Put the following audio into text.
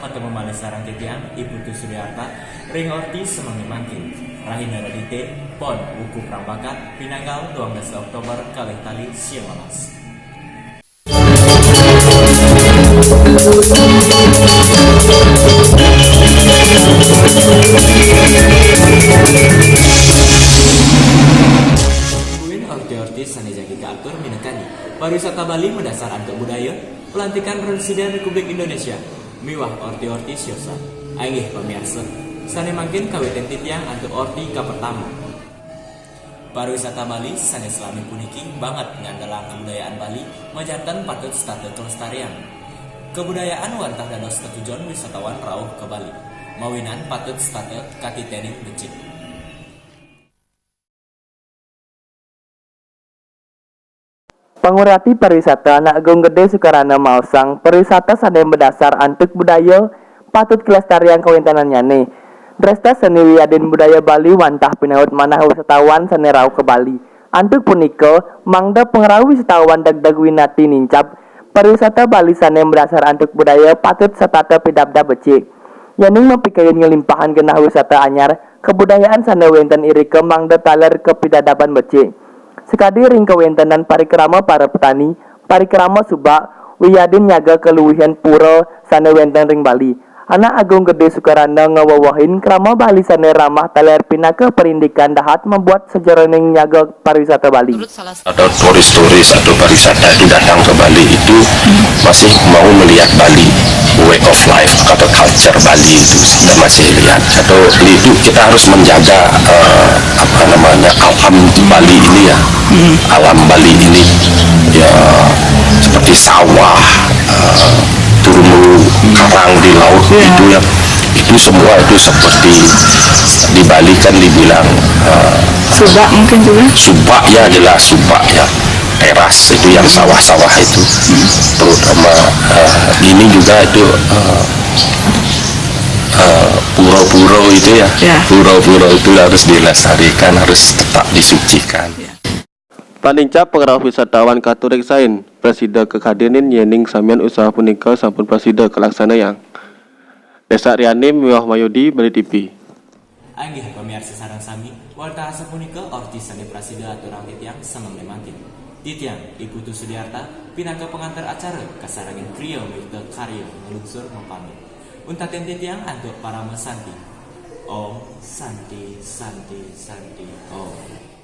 mata memali sarang titiang Ibu Tu Suryarta, ring orti semangi mangkin. Rahina radite, pon wuku prambakat, Pinanggal 12 Oktober kalih tali siawalas. Orti-orti sanejagi keatur minekani pariwisata Bali mendasar antuk budaya pelantikan Presiden Republik Indonesia miwah orti-orti siosa ainggih pemirsa sane mangkin kawiten titiang antuk orti ka pertama pariwisata Bali sane selami puniki banget ngandalang kebudayaan Bali majanten patut statu kelestarian kebudayaan wantah dados tujuan wisatawan rauh ke Bali mawinan patut statu katitening becik. Pangurati pariwisata anak Agung Gede Sukarana Mausang pariwisata sane berdasar antuk budaya patut kelestarian kawintanan nyane. Dresta seni wiadin budaya Bali wantah pinaut manah wisatawan sane rauh ke Bali. Antuk punika mangda pengrau wisatawan dagdag winati nincap pariwisata Bali sane berdasar antuk budaya patut setata pidabda becik. Yaning mapikayan ngelimpahan genah wisata anyar kebudayaan sane wenten iri ke mangda taler ke pidadaban becik. Sekadi ring kawentanan parikrama para petani, parikrama subak, wiyadin nyaga keluwihan pura sane wenten ring Bali. Anak Agung Gede Sukarana ngawawahin krama Bali sane ramah taler pinaka perindikan dahat membuat sejarahning nyaga pariwisata Bali. Ada turis-turis atau pariwisata itu datang ke Bali itu masih mau melihat Bali, way of life atau culture Bali itu kita masih lihat. Atau itu kita harus menjaga alam Bali ini ya, alam Bali ini ya seperti sawah, turun karang di laut itu ya, itu semua itu seperti di Bali kan dibilang subak mungkin juga. Subak ya jelas subak ya, teras itu yang sawah-sawah itu, terutama ini juga itu pura-pura itu ya, pura-pura itu harus dilestarikan, harus tetap disucikan. Panincap pengarah wisatawan katurik sain presida kekadinin yening samian usaha punika sampun presida kelaksana yang Desa Riani Miwah Mayudi Bali TV. Anggih pemirsa sareng sami warta sapunika orti sane presida aturang titiang samangge mangkin. Titiang Ibu Tu Suryarta pinangka pengantar acara kasarangin trio Mirta Karyo ngelunsur mempami. Untaken titiang antuk para mesanti. Om Santi Santi Santi Om.